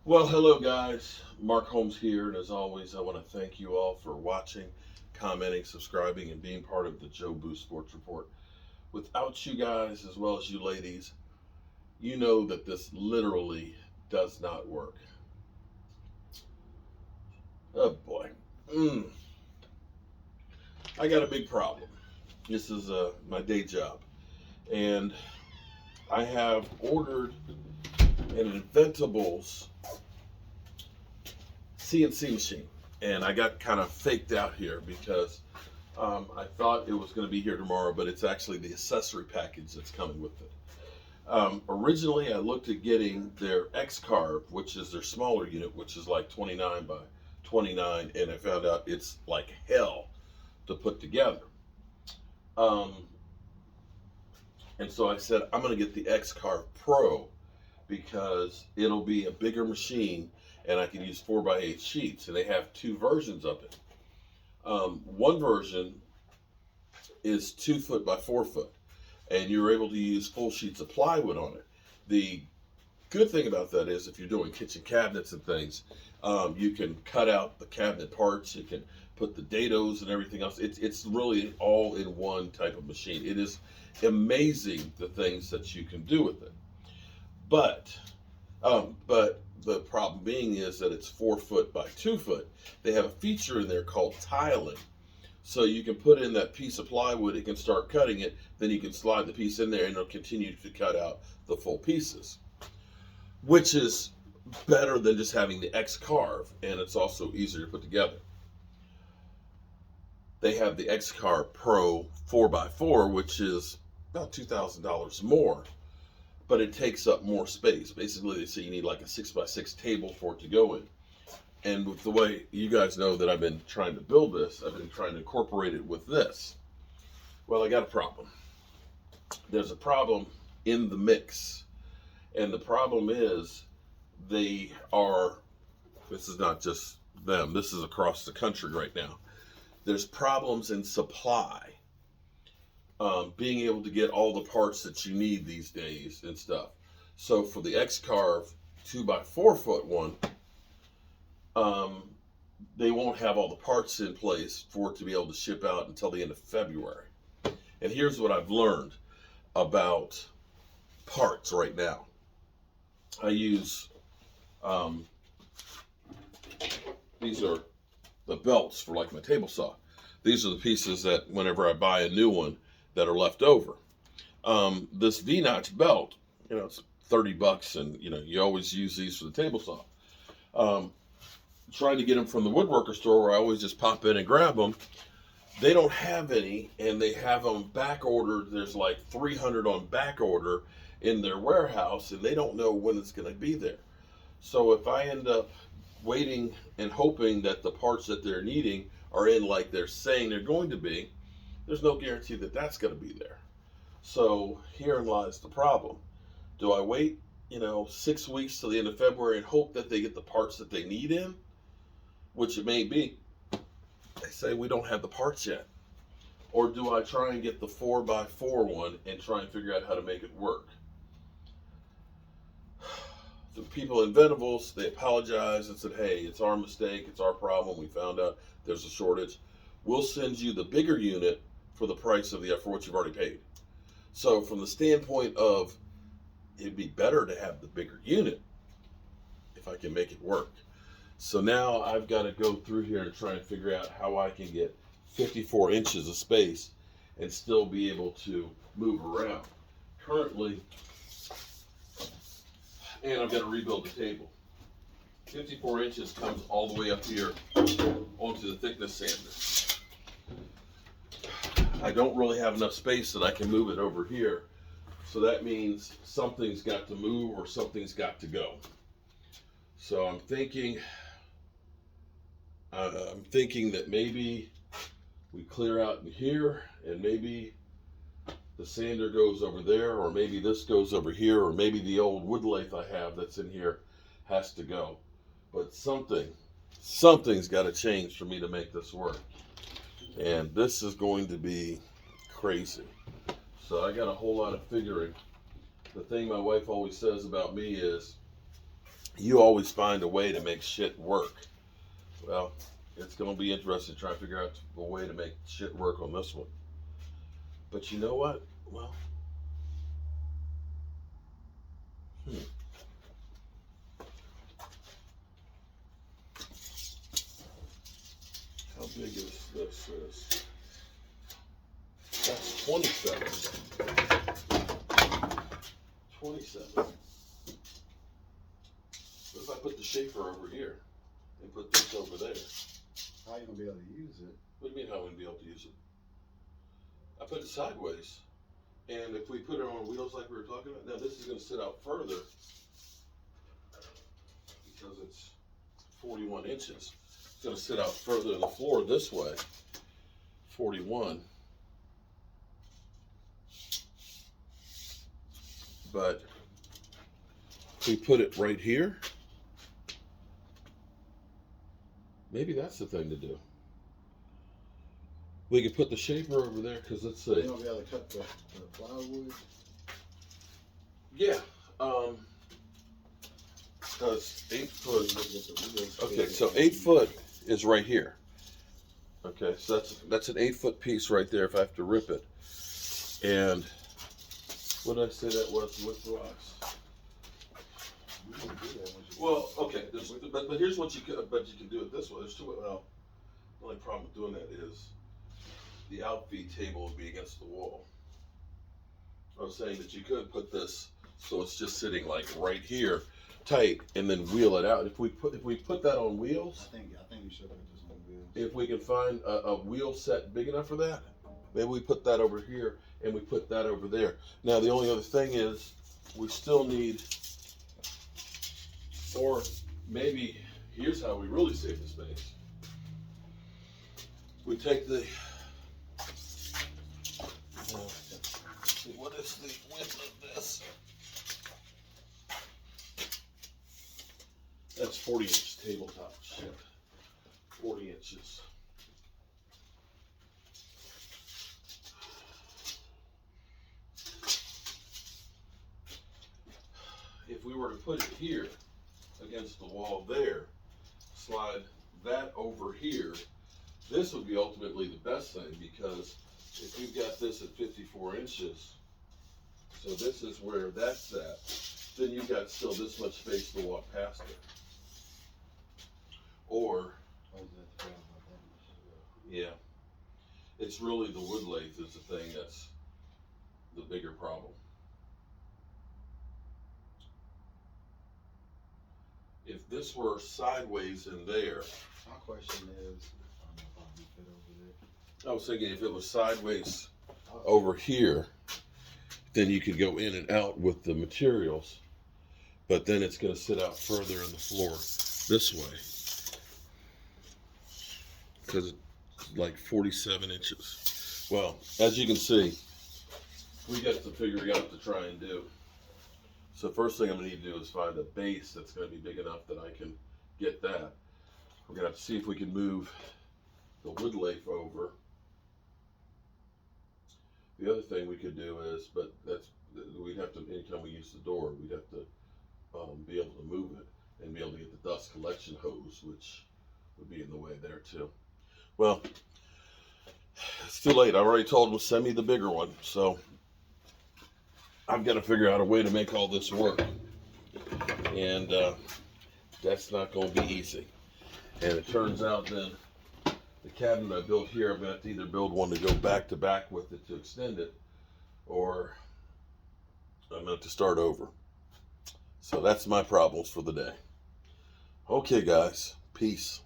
Well, hello guys. Mark Holmes here, and as always, I want to thank you all for watching, commenting, subscribing, and being part of the Joe Boost Sports Report. Without you guys, as well as you ladies, you know that this literally does not work. Oh boy. Mm, I got a big problem. This is my day job, and I have ordered an Inventables CNC machine, and I got kind of faked out here because I thought it was going to be here tomorrow, but it's actually the accessory package that's coming with it. Originally, I looked at getting their X-Carve, which is their smaller unit, which is like 29 by 29, and I found out it's like hell to put together. Um, and so I said, I'm going to get the X-Carve Pro because it'll be a bigger machine and I can use 4 by 8 sheets, and they have two versions of it. One version is 2 foot by 4 foot, and you're able to use full sheets of plywood on it. The good thing about that is if you're doing kitchen cabinets and things, you can cut out the cabinet parts, you can put the dados and everything else. It's really all in one type of machine. It is amazing the things that you can do with it. But the problem being is that it's 4 foot by 2 foot. They have a feature in there called tiling. So you can put in that piece of plywood, it can start cutting it, then you can slide the piece in there and it'll continue to cut out the full pieces, which is better than just having the X-Carve, and it's also easier to put together. They have the X-Carve Pro 4x4, which is about $2,000 more, but it takes up more space. Basically, they say you need like a 6x6 table for it to go in. And with the way you guys know that I've been trying to build this, I've been trying to incorporate it with this. Well, I got a problem. There's a problem in the mix. And the problem is they are, this is not just them, this is across the country right now. There's problems in supply. Being able to get all the parts that you need these days and stuff. So for the X-Carve 2x4 foot one, they won't have all the parts in place for it to be able to ship out until the end of February. And here's what I've learned about parts right now. I use, these are the belts for like my table saw. These are the pieces that whenever I buy a new one that are left over. This V-notch belt, it's $30, and you always use these for the table saw. Trying to get them from the woodworker store where I always just pop in and grab them. They don't have any, and they have them back ordered. There's like 300 on back order in their warehouse, and they don't know when it's going to be there. So if I end up waiting and hoping that the parts that they're needing are in like they're saying they're going to be, there's no guarantee that that's going to be there. So herein lies the problem. Do I wait, 6 weeks till the end of February and hope that they get the parts that they need in? Which it may be. They say we don't have the parts yet. Or do I try and get the 4x4 one and try and figure out how to make it work? The people in Inventables, they apologized and said, hey, it's our mistake, it's our problem, we found out there's a shortage. We'll send you the bigger unit for the price of for what you've already paid. So from the standpoint of, it'd be better to have the bigger unit if I can make it work. So now I've got to go through here and try and figure out how I can get 54 inches of space and still be able to move around. Currently, and I've got to rebuild the table. 54 inches comes all the way up here onto the thickness sander. I don't really have enough space that I can move it over here. So that means something's got to move or something's got to go. So I'm thinking that maybe we clear out in here, and maybe the sander goes over there, or maybe this goes over here, or maybe the old wood lathe I have that's in here has to go. But something's got to change for me to make this work. And this is going to be crazy. So I got a whole lot of figuring. The thing my wife always says about me is, you always find a way to make shit work. Well, it's going to be interesting trying to figure out a way to make shit work on this one. But you know what? Well, how big is this? That's 27. 27. What if I put the shaper over here and put this over there? How are you gonna be able to use it? What do you mean how I'm going to be able to use it? I put it sideways. And if we put it on wheels like we were talking about, now this is going to sit out further because it's 41 inches. It's going to sit out further than the floor this way, 41. But if we put it right here, maybe that's the thing to do. We could put the shaper over there because let's see. You're gonna be able to cut the plywood. Yeah. Because 8 foot. Okay, so 8 foot is right here. Okay, so that's an 8 foot piece right there if I have to rip it. And what did I say that was with rocks? Well, okay, but here's what you can do it this way. There's two. Well, the only problem with doing that is the outfeed table would be against the wall. I was saying that you could put this so it's just sitting like right here, tight, and then wheel it out. If we put that on wheels, I think you should put this on wheels. if we can find a wheel set big enough for that, maybe we put that over here and we put that over there. Now the only other thing is we still need, or maybe here's how we really save the space. We take the, what is the width of this? That's 40-inch tabletop. Shit. 40 inches. If we were to put it here against the wall there, slide that over here, this would be ultimately the best thing, because if we've got this at 54 inches, so this is where that's at, then you've got still this much space to walk past it. Or, yeah, it's really the wood lathe is the thing that's the bigger problem. If this were sideways in there, My question is, I don't know if I'll be fit over there. I was thinking if it was sideways over here, then you could go in and out with the materials, but then it's going to sit out further in the floor this way because it's like 47 inches. Well, as you can see, we got to figure out to try and do. So first thing I'm going to need to do is find a base that's going to be big enough that I can get that. We're going to have to see if we can move the wood lathe over. The other thing we could do is, but we'd have to, anytime we use the door, we'd have to be able to move it and be able to get the dust collection hose, which would be in the way there too. Well, it's too late. I already told them to send me the bigger one, so I've got to figure out a way to make all this work. And that's not going to be easy. And it turns out then the cabinet I built here, I'm going to have to either build one to go back to back with it to extend it, or I'm going to have to start over. So that's my problems for the day. Okay, guys. Peace.